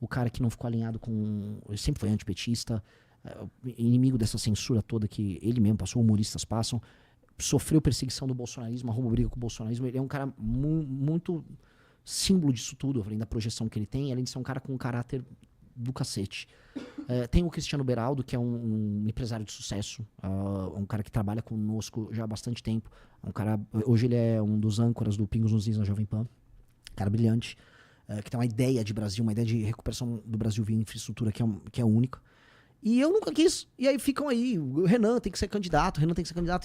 o cara que não ficou alinhado com... Ele sempre foi antipetista, inimigo dessa censura toda que ele mesmo passou, humoristas passam, sofreu perseguição do bolsonarismo, arruma briga com o bolsonarismo. Ele é um cara muito símbolo disso tudo, além da projeção que ele tem, além de ser um cara com um caráter do cacete. Tem o Cristiano Beraldo, que é um empresário de sucesso, um cara que trabalha conosco já há bastante tempo. Hoje ele é um dos âncoras do Pingos nos Is na Jovem Pan. Cara brilhante, que tem uma ideia de Brasil, uma ideia de recuperação do Brasil via infraestrutura que é única. E eu nunca quis. E aí ficam aí, o Renan tem que ser candidato,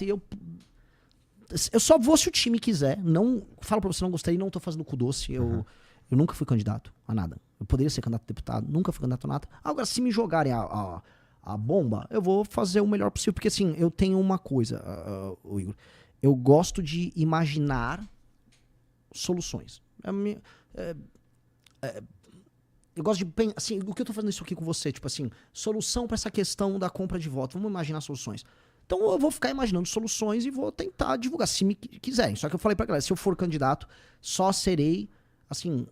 e eu só vou se o time quiser. Não falo pra você, não gostei, não tô fazendo cu doce. Eu nunca fui candidato a nada. Eu poderia ser candidato a deputado, nunca fui candidato a nada. Agora, se me jogarem a bomba, eu vou fazer o melhor possível. Porque assim, eu tenho uma coisa, Igor. Eu gosto de imaginar soluções. Eu gosto de assim, o que eu tô fazendo isso aqui com você, tipo assim, solução pra essa questão da compra de voto. Vamos imaginar soluções. Então eu vou ficar imaginando soluções e vou tentar divulgar, se me quiserem. Só que eu falei pra galera, se eu for candidato, só serei, assim,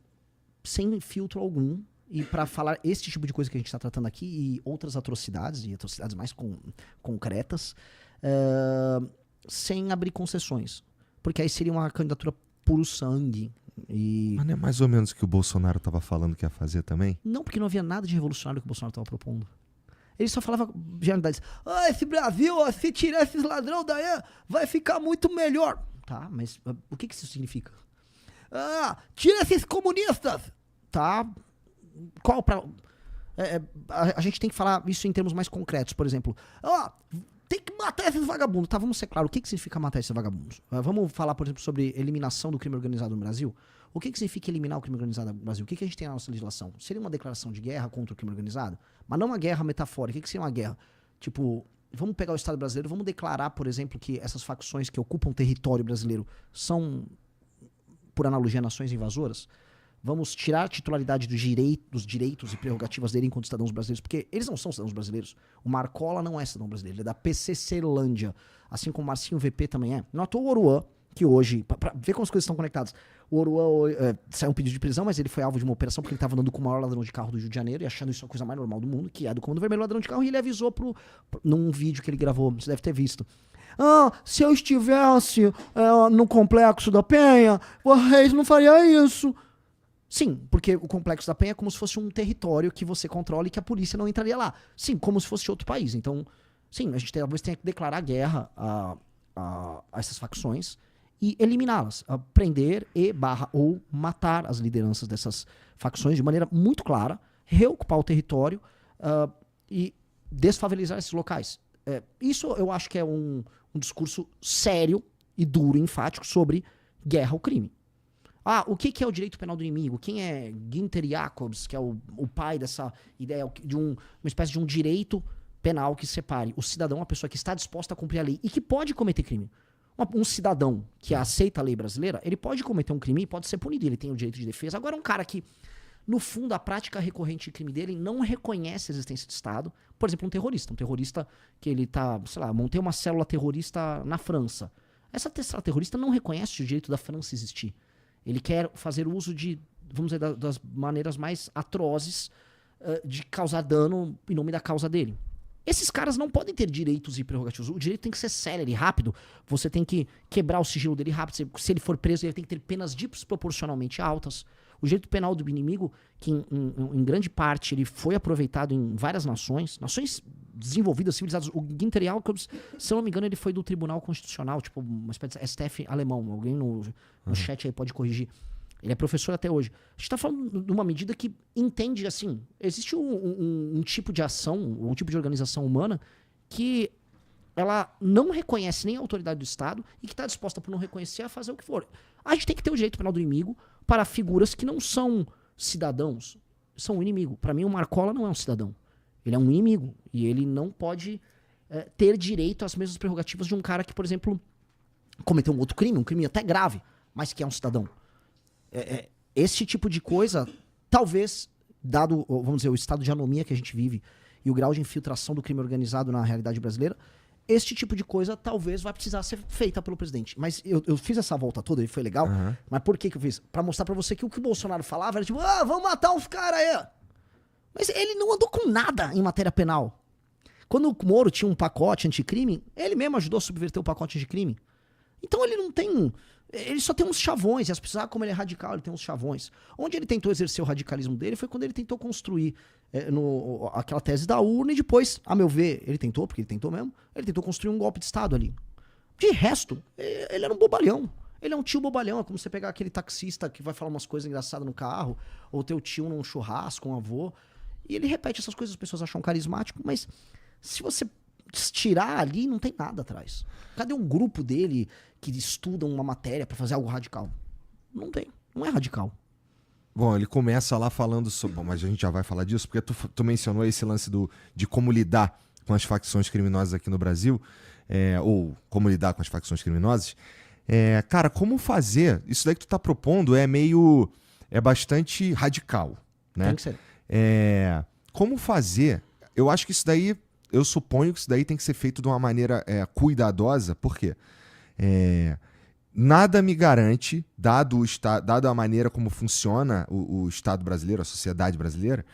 sem filtro algum. E pra falar esse tipo de coisa que a gente tá tratando aqui e outras atrocidades, e atrocidades mais concretas, sem abrir concessões. Porque aí seria uma candidatura puro sangue. Mas não é mais ou menos o que o Bolsonaro estava falando que ia fazer também? Não, porque não havia nada de revolucionário que o Bolsonaro estava propondo. Ele só falava generalidades. Esse Brasil, se tirar esses ladrão daí, vai ficar muito melhor. Tá, mas o que isso significa? Tira esses comunistas. Tá, qual pra... a gente tem que falar isso em termos mais concretos. Por exemplo, tem que matar esses vagabundos. Tá, vamos ser claros. O que significa matar esses vagabundos? Vamos falar, por exemplo, sobre eliminação do crime organizado no Brasil. O que significa eliminar o crime organizado no Brasil? O que a gente tem na nossa legislação? Seria uma declaração de guerra contra o crime organizado? Mas não uma guerra metafórica. O que seria uma guerra? Tipo, vamos pegar o Estado brasileiro, vamos declarar, por exemplo, que essas facções que ocupam o território brasileiro são, por analogia, nações invasoras? Vamos tirar a titularidade dos direitos e prerrogativas dele enquanto cidadãos brasileiros, porque eles não são cidadãos brasileiros. O Marcola não é cidadão brasileiro, ele é da PCClândia, assim como o Marcinho VP também é. Não à toa o Oruan, que hoje, pra ver como as coisas estão conectadas, o Oruan saiu um pedido de prisão, mas ele foi alvo de uma operação porque ele estava andando com o maior ladrão de carro do Rio de Janeiro e achando isso a coisa mais normal do mundo, que é do Comando Vermelho ladrão de carro, e ele avisou num vídeo que ele gravou, você deve ter visto. Se eu estivesse no Complexo da Penha, o Reis não faria isso. Sim, porque o Complexo da Penha é como se fosse um território que você controla e que a polícia não entraria lá. Sim, como se fosse outro país. Então, sim, a gente talvez tenha que declarar guerra a essas facções e eliminá-las. Prender ou matar as lideranças dessas facções de maneira muito clara, reocupar o território e desfavelizar esses locais. Isso eu acho que é um discurso sério e duro, enfático, sobre guerra ao crime. O que é o direito penal do inimigo? Quem é Günther Jacobs, que é o pai dessa ideia de uma espécie de um direito penal que separe o cidadão, a pessoa que está disposta a cumprir a lei e que pode cometer crime. Um cidadão que aceita a lei brasileira, ele pode cometer um crime e pode ser punido, ele tem o direito de defesa. Agora, um cara que, no fundo, a prática recorrente de crime dele não reconhece a existência de Estado, por exemplo, um terrorista que ele tá, sei lá, montei uma célula terrorista na França. Essa célula terrorista não reconhece o direito da França existir. Ele quer fazer uso de, vamos dizer, das maneiras mais atrozes de causar dano em nome da causa dele. Esses caras não podem ter direitos e prerrogativas. O direito tem que ser célere, rápido. Você tem que quebrar o sigilo dele rápido. Se ele for preso, ele tem que ter penas desproporcionalmente altas. O direito penal do inimigo, que em grande parte ele foi aproveitado em várias nações desenvolvidas, civilizadas. O Günther Jacobs, se eu não me engano, ele foi do Tribunal Constitucional, tipo uma espécie de STF alemão. Alguém no chat aí pode corrigir. Ele é professor até hoje. A gente está falando de uma medida que entende, assim, existe um tipo de ação, um tipo de organização humana que ela não reconhece nem a autoridade do Estado e que está disposta, por não reconhecer, a fazer o que for. A gente tem que ter o direito penal do inimigo para figuras que não são cidadãos, são um inimigo. Para mim, o Marcola não é um cidadão. Ele é um inimigo. E ele não pode ter direito às mesmas prerrogativas de um cara que, por exemplo, cometeu um outro crime, um crime até grave, mas que é um cidadão. Esse tipo de coisa, talvez, dado, vamos dizer, o estado de anomia que a gente vive e o grau de infiltração do crime organizado na realidade brasileira, este tipo de coisa talvez vai precisar ser feita pelo presidente. Mas eu fiz essa volta toda e foi legal. Mas por que eu fiz? Pra mostrar pra você que o que o Bolsonaro falava era tipo, vamos matar uns caras aí. Mas ele não andou com nada em matéria penal. Quando o Moro tinha um pacote anticrime, ele mesmo ajudou a subverter o pacote anticrime. Então ele não tem... Ele só tem uns chavões, e as pessoas, como ele é radical, ele tem uns chavões. Onde ele tentou exercer o radicalismo dele foi quando ele tentou construir aquela tese da urna e depois, a meu ver, ele tentou, porque ele tentou mesmo, ele tentou construir um golpe de Estado ali. De resto, ele era um bobalhão. Ele é um tio bobalhão, é como você pegar aquele taxista que vai falar umas coisas engraçadas no carro, ou teu tio num churrasco, um avô, e ele repete essas coisas, as pessoas acham carismático, mas se você tirar ali, não tem nada atrás. Cadê um grupo dele que estuda uma matéria pra fazer algo radical? Não tem, não é radical. Bom, ele começa lá falando sobre... Bom, mas a gente já vai falar disso, porque tu mencionou esse lance de como lidar com as facções criminosas aqui no Brasil, ou como lidar com as facções criminosas. Cara, como fazer? Isso daí que tu tá propondo é bastante radical, né? Tem que ser. Como fazer? Eu acho que isso daí, eu suponho que isso daí tem que ser feito de uma maneira cuidadosa, por quê? Nada me garante, dado a maneira como funciona o Estado brasileiro, a sociedade brasileira,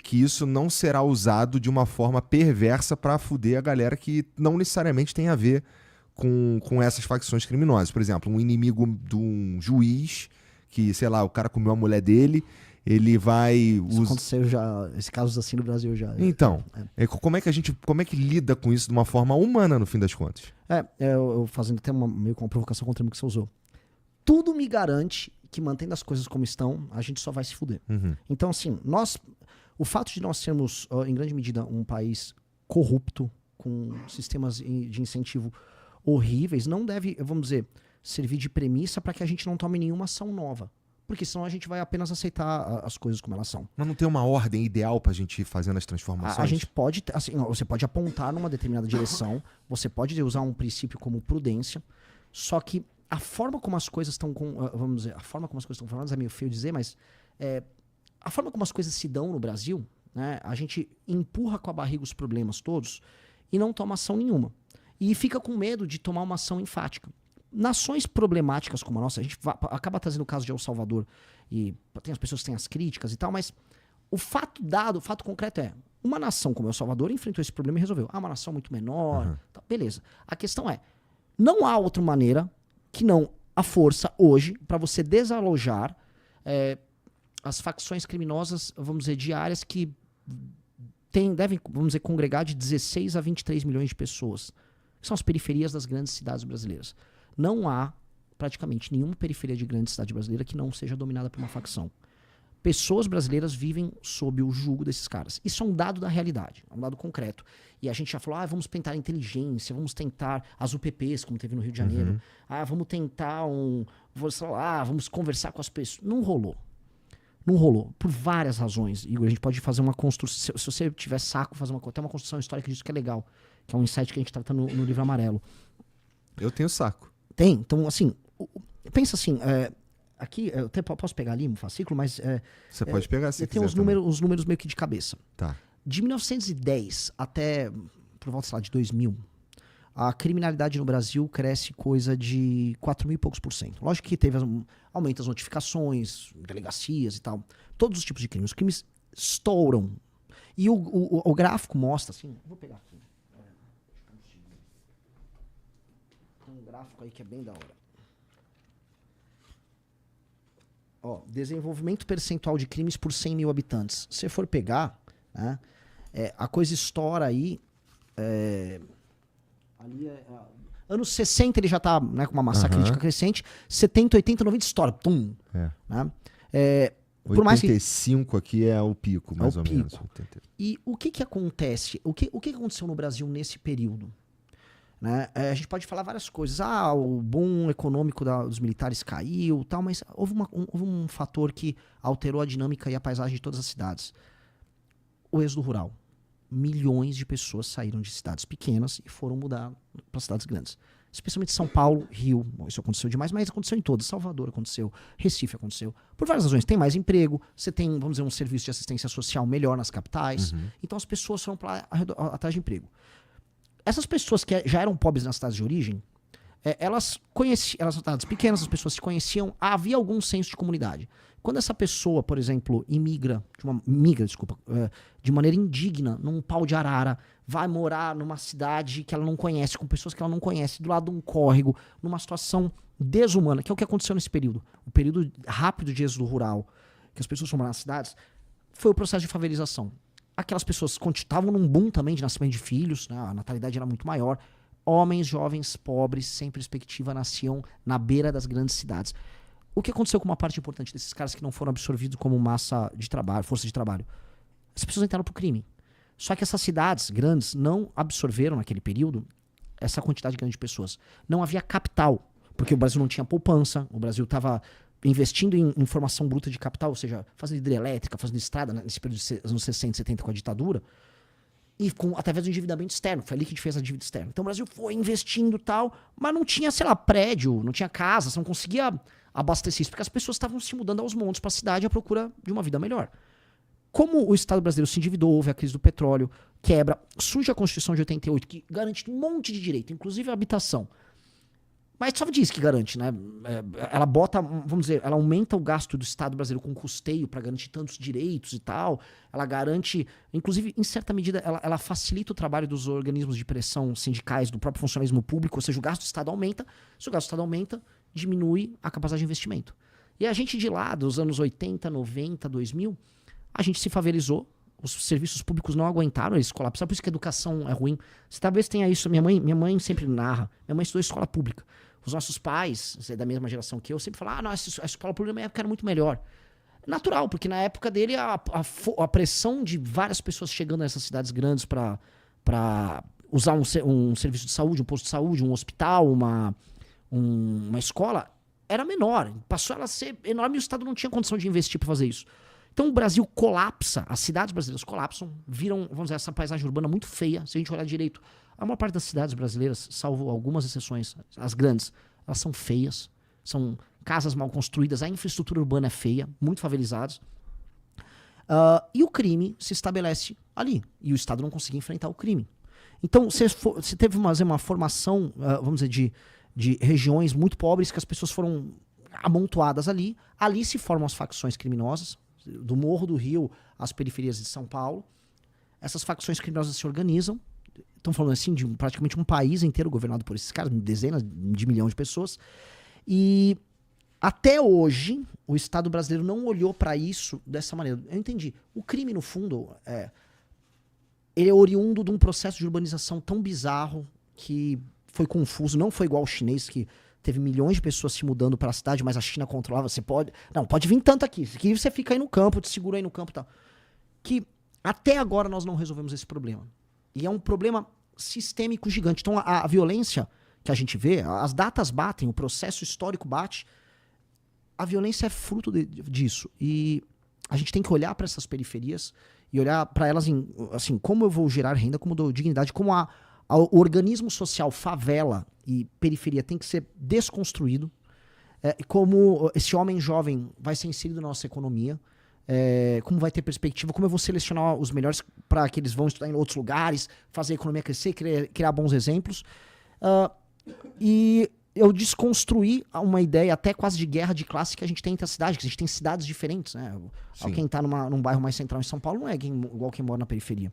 que isso não será usado de uma forma perversa para fuder a galera que não necessariamente tem a ver com essas facções criminosas. Por exemplo, um inimigo de um juiz que, sei lá, o cara comeu a mulher dele, ele vai... Isso aconteceu já, esse caso assim no Brasil já. Então, como é que lida com isso de uma forma humana, no fim das contas? Eu fazendo até meio com uma provocação contra o que você usou. Tudo me garante que, mantendo as coisas como estão, a gente só vai se fuder. Uhum. Então, assim, o fato de nós sermos, em grande medida, um país corrupto, com sistemas de incentivo horríveis, não deve, vamos dizer, servir de premissa para que a gente não tome nenhuma ação nova. Porque senão a gente vai apenas aceitar as coisas como elas são. Mas não tem uma ordem ideal pra gente ir fazendo as transformações? A gente pode, assim, você pode apontar numa determinada direção, você pode usar um princípio como prudência, só que a forma como as coisas estão, vamos dizer, a forma como as coisas estão formadas é meio feio dizer, mas a forma como as coisas se dão no Brasil, né, a gente empurra com a barriga os problemas todos e não toma ação nenhuma. E fica com medo de tomar uma ação enfática. Nações problemáticas como a nossa, a gente acaba trazendo o caso de El Salvador, e tem as pessoas que têm as críticas e tal, mas o fato concreto uma nação como El Salvador enfrentou esse problema e resolveu. Uma nação muito menor, tá, beleza. A questão não há outra maneira que não a força hoje para você desalojar as facções criminosas, vamos dizer, de áreas que devem, vamos dizer, congregar de 16 a 23 milhões de pessoas, que são as periferias das grandes cidades brasileiras. Não há praticamente nenhuma periferia de grande cidade brasileira que não seja dominada por uma facção. Pessoas brasileiras vivem sob o jugo desses caras. Isso é um dado da realidade, é um dado concreto. E a gente já falou, vamos tentar inteligência, vamos tentar as UPPs, como teve no Rio de Janeiro. Vamos tentar vamos conversar com as pessoas. Não rolou. Não rolou, por várias razões. Igor, a gente pode fazer uma construção, se você tiver saco, fazer até uma construção histórica disso que é legal, que é um insight que a gente trata no livro amarelo. Eu tenho saco. Tem, então assim, pensa assim, aqui, eu até posso pegar ali um fascículo, mas... Você pode pegar se quiser. Tem uns números meio que de cabeça. Tá. De 1910 até, por volta, sei lá, de 2000, a criminalidade no Brasil cresce coisa de 4 mil e poucos %. Lógico que teve aumento das notificações, delegacias e tal, todos os tipos de crimes. Os crimes estouram. E o gráfico mostra, assim, vou pegar aqui. Tem um gráfico aí que é bem da hora. Desenvolvimento percentual de crimes por 100 mil habitantes. Se você for pegar, né, a coisa estoura aí. Ali anos 60 ele já tá, né, com uma massa crítica crescente. 70, 80, 90 estoura. Pum. Né? Por mais que 85 aqui é o pico, mais ou menos. E o que acontece? O que aconteceu no Brasil nesse período? Né? A gente pode falar várias coisas. O boom econômico dos militares caiu, tal, mas houve um fator que alterou a dinâmica e a paisagem de todas as cidades. O êxodo rural. Milhões de pessoas saíram de cidades pequenas e foram mudar para cidades grandes. Especialmente São Paulo, Rio. Isso aconteceu demais, mas aconteceu em todas. Salvador aconteceu, Recife aconteceu. Por várias razões. Tem mais emprego, você tem, vamos dizer, um serviço de assistência social melhor nas capitais. Então as pessoas foram para atrás de emprego. Essas pessoas que já eram pobres nas cidades de origem, elas conheciam, elas eram cidades pequenas, as pessoas se conheciam, havia algum senso de comunidade. Quando essa pessoa, por exemplo, migra de maneira indigna, num pau de arara, vai morar numa cidade que ela não conhece, com pessoas que ela não conhece, do lado de um córrego, numa situação desumana, que é o que aconteceu nesse período. O período rápido de êxodo rural, que as pessoas foram nas cidades, foi o processo de favelização. Aquelas pessoas estavam num boom também de nascimento de filhos, né? A natalidade era muito maior. Homens, jovens, pobres, sem perspectiva, nasciam na beira das grandes cidades. O que aconteceu com uma parte importante desses caras que não foram absorvidos como massa de trabalho, força de trabalho? As pessoas entraram pro crime. Só que essas cidades grandes não absorveram naquele período essa quantidade grande de pessoas. Não havia capital, porque o Brasil não tinha poupança, o Brasil estava investindo em formação bruta de capital, ou seja, fazendo hidrelétrica, fazendo estrada nesse período dos anos 60 e 70 com a ditadura, e através do endividamento externo. Foi ali que a gente fez a dívida externa. Então o Brasil foi investindo e tal, mas não tinha, sei lá, prédio, não tinha casa, você não conseguia abastecer isso, porque as pessoas estavam se mudando aos montes para a cidade à procura de uma vida melhor. Como o Estado brasileiro se endividou, houve a crise do petróleo, quebra, surge a Constituição de 88, que garante um monte de direito, inclusive a habitação. Mas só diz que garante, né? Ela bota, vamos dizer, ela aumenta o gasto do Estado brasileiro com custeio para garantir tantos direitos e tal. Ela garante, inclusive, em certa medida, ela facilita o trabalho dos organismos de pressão sindicais, do próprio funcionalismo público, ou seja, o gasto do Estado aumenta. Se o gasto do Estado aumenta, diminui a capacidade de investimento. E a gente de lá, dos anos 80, 90, 2000, a gente se favelizou. Os serviços públicos não aguentaram, eles colapsaram. Por isso que a educação é ruim. Você talvez tenha isso. Minha mãe sempre narra. Minha mãe estudou em escola pública. Os nossos pais, da mesma geração que eu, sempre falam, a escola pública na minha época era muito melhor. Natural, porque na época dele a pressão de várias pessoas chegando nessas cidades grandes para usar um serviço de saúde, um posto de saúde, um hospital, uma escola, era menor. Passou ela a ser enorme e o Estado não tinha condição de investir para fazer isso. Então o Brasil colapsa, as cidades brasileiras colapsam, viram, vamos dizer, essa paisagem urbana muito feia. Se a gente olhar direito, a maior parte das cidades brasileiras, salvo algumas exceções, as grandes, elas são feias, são casas mal construídas, a infraestrutura urbana é feia, muito favelizados. E o crime se estabelece ali, e o Estado não conseguia enfrentar o crime. Então, você teve uma formação, vamos dizer, de regiões muito pobres que as pessoas foram amontoadas ali. Ali se formam as facções criminosas, do Morro do Rio às periferias de São Paulo. Essas facções criminosas se organizam. Estão falando assim de praticamente um país inteiro governado por esses caras, dezenas de milhões de pessoas. E até hoje, o Estado brasileiro não olhou para isso dessa maneira. Eu entendi. O crime, no fundo, ele é oriundo de um processo de urbanização tão bizarro que foi confuso. Não foi igual ao chinês, que teve milhões de pessoas se mudando para a cidade, mas a China controlava. Você pode... Não, pode vir tanto aqui. Aqui você fica aí no campo, te segura aí no campo e tal. Que até agora nós não resolvemos esse problema. E é um problema sistêmico gigante. Então a violência que a gente vê, as datas batem, o processo histórico bate. A violência é fruto disso. E a gente tem que olhar para essas periferias e olhar para elas assim, como eu vou gerar renda, como eu dou dignidade, como o organismo social favela e periferia tem que ser desconstruído, como esse homem jovem vai ser inserido na nossa economia, como vai ter perspectiva, como eu vou selecionar os melhores para que eles vão estudar em outros lugares, fazer a economia crescer, criar bons exemplos. E eu desconstruí uma ideia até quase de guerra de classe que a gente tem entre as cidades, que a gente tem cidades diferentes, né? Quem está num bairro mais central em São Paulo não é igual quem mora na periferia.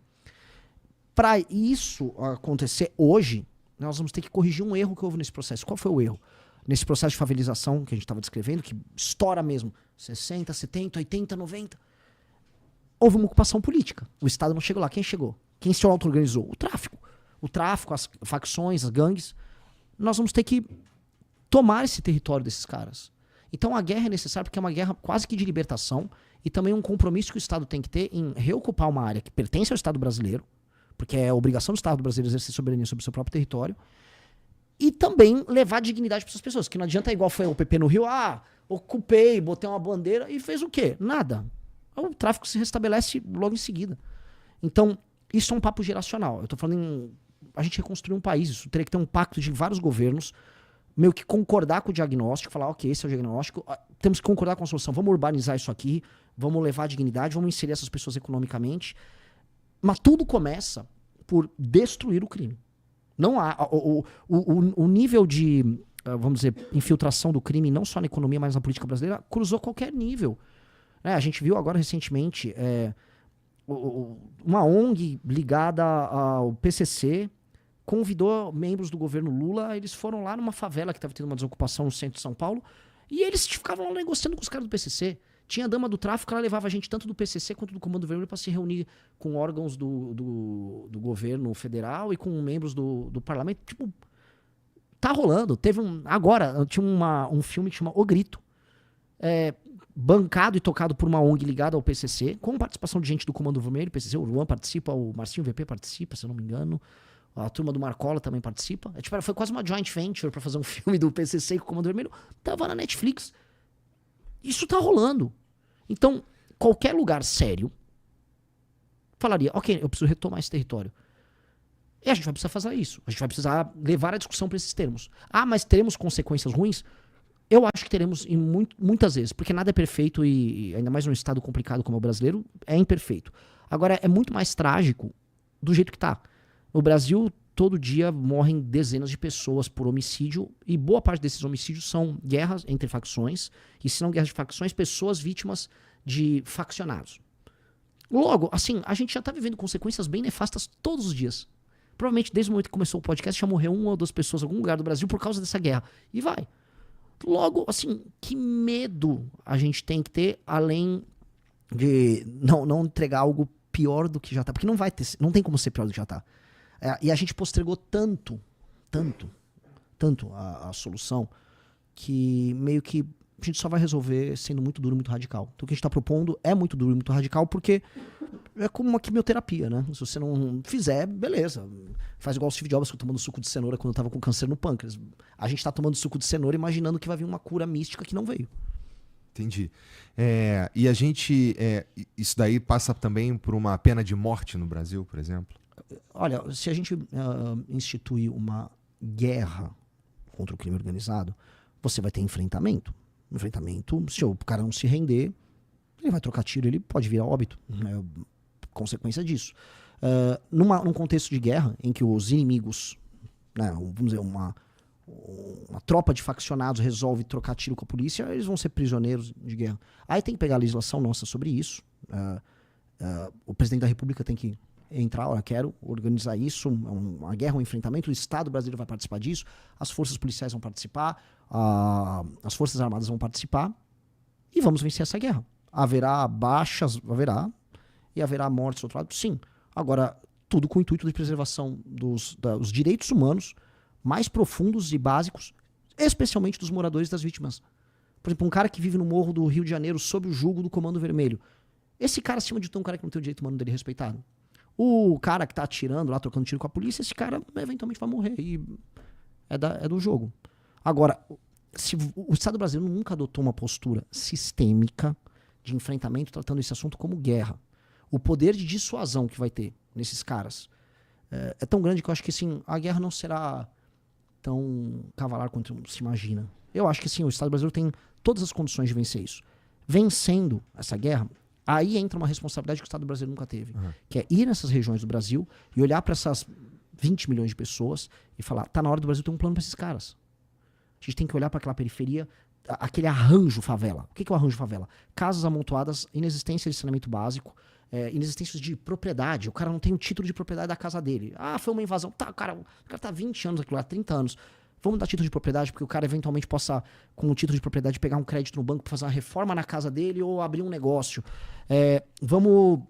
Para isso acontecer hoje, nós vamos ter que corrigir um erro que houve nesse processo. Qual foi o erro? Nesse processo de favelização que a gente estava descrevendo, que estoura mesmo, 60, 70, 80, 90, houve uma ocupação política. O Estado não chegou lá. Quem chegou? Quem se auto-organizou? O tráfico. O tráfico, as facções, as gangues. Nós vamos ter que tomar esse território desses caras. Então a guerra é necessária porque é uma guerra quase que de libertação e também um compromisso que o Estado tem que ter em reocupar uma área que pertence ao Estado brasileiro, porque é a obrigação do Estado brasileiro exercer soberania sobre o seu próprio território, e também levar dignidade para essas pessoas, que não adianta igual foi o PP no Rio, ocupei, botei uma bandeira e fez o quê? Nada. O tráfico se restabelece logo em seguida. Então, isso é um papo geracional. Eu tô falando em a gente reconstruir um país, isso teria que ter um pacto de vários governos, meio que concordar com o diagnóstico, falar, ok, esse é o diagnóstico, temos que concordar com a solução, vamos urbanizar isso aqui, vamos levar a dignidade, vamos inserir essas pessoas economicamente. Mas tudo começa por destruir o crime. Não há. O nível de, vamos dizer, infiltração do crime, não só na economia, mas na política brasileira, cruzou qualquer nível. A gente viu agora recentemente uma ONG ligada ao PCC convidou membros do governo Lula, eles foram lá numa favela que estava tendo uma desocupação no centro de São Paulo, e eles ficavam lá negociando com os caras do PCC. Tinha a dama do tráfico, ela levava a gente tanto do PCC quanto do Comando Vermelho para se reunir com órgãos do governo federal e com membros do parlamento. Tipo, tá rolando. Agora, tinha um filme que chama O Grito, bancado e tocado por uma ONG ligada ao PCC, com participação de gente do Comando Vermelho, PCC, o Luan participa, o Marcinho VP participa, se eu não me engano. A turma do Marcola também participa. Foi quase uma joint venture para fazer um filme do PCC com o Comando Vermelho. Tava na Netflix. Isso tá rolando. Então, qualquer lugar sério falaria, ok, eu preciso retomar esse território. E a gente vai precisar fazer isso. A gente vai precisar levar a discussão para esses termos. Mas teremos consequências ruins? Eu acho que teremos muitas vezes, porque nada é perfeito e ainda mais num estado complicado como o brasileiro, é imperfeito. Agora, é muito mais trágico do jeito que tá. No Brasil, todo dia morrem dezenas de pessoas por homicídio, e boa parte desses homicídios são guerras entre facções, e se não guerras de facções, pessoas vítimas de faccionados. Logo, assim, a gente já tá vivendo consequências bem nefastas todos os dias. Provavelmente, desde o momento que começou o podcast, já morreu 1 ou 2 pessoas em algum lugar do Brasil por causa dessa guerra. E vai. Logo, assim, que medo a gente tem que ter, além de não entregar algo pior do que já tá. Porque não tem como ser pior do que já tá. E a gente postergou tanto a solução, que meio que a gente só vai resolver sendo muito duro e muito radical. Então o que a gente tá propondo é muito duro e muito radical, porque é como uma quimioterapia, né? Se você não fizer, beleza. Faz igual o Steve Jobs, que eu tomando suco de cenoura quando eu tava com câncer no pâncreas. A gente tá tomando suco de cenoura imaginando que vai vir uma cura mística que não veio. Entendi. E a gente... isso daí passa também por uma pena de morte no Brasil, por exemplo? Olha, se a gente instituir uma guerra contra o crime organizado, você vai ter enfrentamento. Enfrentamento, se o cara não se render, ele vai trocar tiro, ele pode virar óbito. Consequência disso. Num contexto de guerra, em que os inimigos, vamos dizer, uma tropa de faccionados resolve trocar tiro com a polícia, eles vão ser prisioneiros de guerra. Aí tem que pegar a legislação nossa sobre isso. O presidente da República tem que entrar, olha, quero organizar isso, uma guerra, um enfrentamento, o Estado brasileiro vai participar disso, as forças policiais vão participar, as forças armadas vão participar, e vamos vencer essa guerra. Haverá baixas, e haverá mortes do outro lado, sim. Agora, tudo com o intuito de preservação dos direitos humanos mais profundos e básicos, especialmente dos moradores das vítimas. Por exemplo, um cara que vive no morro do Rio de Janeiro sob o jugo do Comando Vermelho. Esse cara, acima de tudo, é um cara que não tem o direito humano dele respeitado. O cara que tá atirando lá, trocando tiro com a polícia, esse cara eventualmente vai morrer. E é do jogo. Agora, se o Estado brasileiro nunca adotou uma postura sistêmica de enfrentamento, tratando esse assunto como guerra. O poder de dissuasão que vai ter nesses caras é tão grande que eu acho que assim, a guerra não será tão cavalar quanto se imagina. Eu acho que sim, o Estado brasileiro tem todas as condições de vencer isso. Vencendo essa guerra, aí entra uma responsabilidade que o Estado brasileiro nunca teve, que é ir nessas regiões do Brasil e olhar para essas 20 milhões de pessoas e falar, tá na hora do Brasil ter um plano para esses caras. A gente tem que olhar para aquela periferia, aquele arranjo favela. O que é o arranjo favela? Casas amontoadas, inexistência de saneamento básico, inexistência de propriedade. O cara não tem o título de propriedade da casa dele. Foi uma invasão. Tá, o cara tá 20 anos aqui lá, 30 anos. Vamos dar título de propriedade, porque o cara eventualmente possa, com o título de propriedade, pegar um crédito no banco para fazer uma reforma na casa dele ou abrir um negócio. Vamos...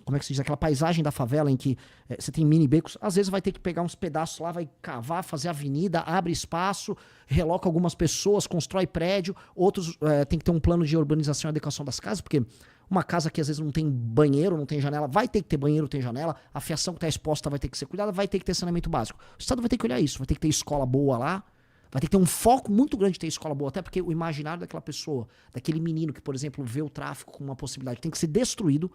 Como é que se diz? Aquela paisagem da favela em que você tem mini becos, às vezes vai ter que pegar uns pedaços lá, vai cavar, fazer avenida, abre espaço, reloca algumas pessoas, constrói prédio. Outros tem que ter um plano de urbanização e adequação das casas, porque uma casa que às vezes não tem banheiro, não tem janela, vai ter que ter banheiro, tem janela, a fiação que está exposta vai ter que ser cuidada, vai ter que ter saneamento básico. O Estado vai ter que olhar isso, vai ter que ter escola boa lá, vai ter que ter um foco muito grande de ter escola boa, até porque o imaginário daquela pessoa, daquele menino que, por exemplo, vê o tráfico como uma possibilidade, tem que ser destruído.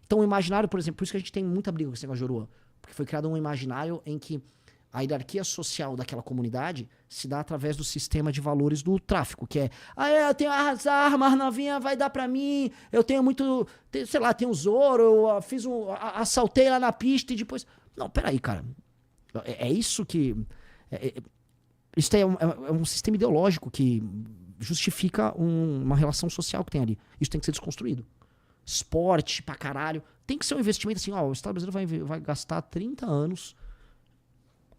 Então o imaginário, por exemplo, por isso que a gente tem muita briga com esse negócio de Jorua, porque foi criado um imaginário em que a hierarquia social daquela comunidade se dá através do sistema de valores do tráfico, que eu tenho as armas novinhas, vai dar pra mim, eu tenho muito, sei lá, tenho ouro, eu assaltei lá na pista e depois... Não, peraí, cara. É isso que... Isso é um sistema ideológico que justifica uma relação social que tem ali. Isso tem que ser desconstruído. Esporte pra caralho. Tem que ser um investimento assim, ó, o Estado brasileiro vai gastar 30 anos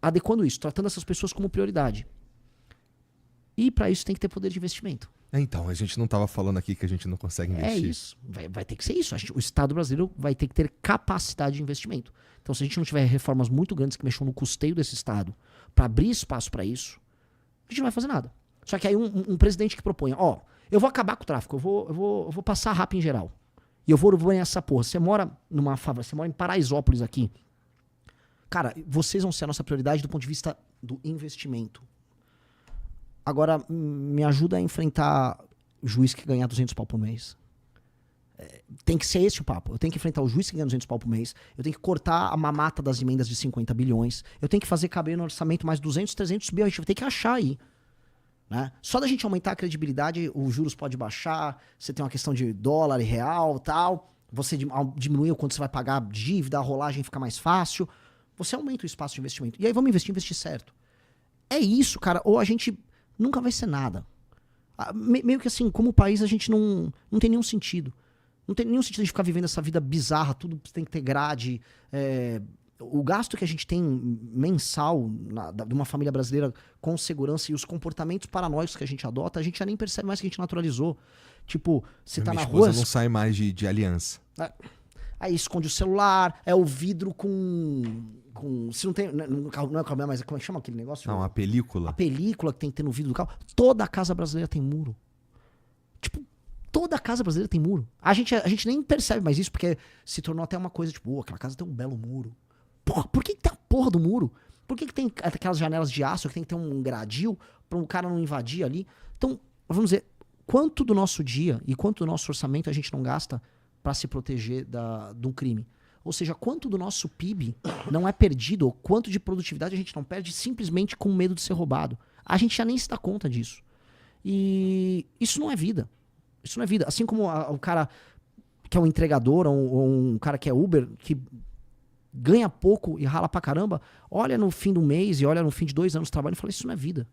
adequando isso, tratando essas pessoas como prioridade. E pra isso tem que ter poder de investimento. Então, a gente não tava falando aqui que a gente não consegue investir. É isso. Vai ter que ser isso. O Estado brasileiro vai ter que ter capacidade de investimento. Então, se a gente não tiver reformas muito grandes que mexam no custeio desse Estado pra abrir espaço pra isso, a gente não vai fazer nada. Só que aí um presidente que propõe, ó, eu vou acabar com o tráfico, eu vou passar rap em geral. E eu vou banhar essa porra. Você mora numa favela, você mora em Paraisópolis aqui. Cara, vocês vão ser a nossa prioridade do ponto de vista do investimento. Agora, me ajuda a enfrentar juiz que ganha 200 pau por mês. Tem que ser esse o papo. Eu tenho que enfrentar o juiz que ganha 200 pau por mês. Eu tenho que cortar a mamata das emendas de 50 bilhões. Eu tenho que fazer caber no orçamento mais 200, 300 bilhões. A gente vai ter que achar aí. Né? Só da gente aumentar a credibilidade, os juros pode baixar. Você tem uma questão de dólar e real tal. Você diminui o quanto você vai pagar dívida, a rolagem fica mais fácil. Você aumenta o espaço de investimento. E aí vamos investir certo. É isso, cara. Ou a gente nunca vai ser nada. Meio que assim, como país, a gente não tem nenhum sentido. Não tem nenhum sentido de ficar vivendo essa vida bizarra, tudo tem que ter grade. O gasto que a gente tem mensal de uma família brasileira com segurança e os comportamentos paranoicos que a gente adota, a gente já nem percebe mais que a gente naturalizou. Tipo, você tá na rua... Minha esposa não sai mais de aliança. Aí esconde o celular, é o vidro com se não tem... No carro não é o cabelo, mas como é que chama aquele negócio? Não, a película. A película que tem que ter no vidro do carro. Toda a casa brasileira tem muro. Tipo... Toda casa brasileira tem muro. A gente nem percebe mais isso, porque se tornou até uma coisa, tipo, aquela casa tem um belo muro. Porra, por que tem a porra do muro? Por que tem aquelas janelas de aço que tem que ter um gradil para um cara não invadir ali? Então, vamos dizer, quanto do nosso dia e quanto do nosso orçamento a gente não gasta para se proteger de um crime? Ou seja, quanto do nosso PIB não é perdido, ou quanto de produtividade a gente não perde simplesmente com medo de ser roubado? A gente já nem se dá conta disso. E isso não é vida. Isso não é vida. Assim como o cara que é um entregador ou um cara que é Uber, que ganha pouco e rala pra caramba, olha no fim do mês e olha no fim de 2 anos de trabalho e fala, isso não é vida.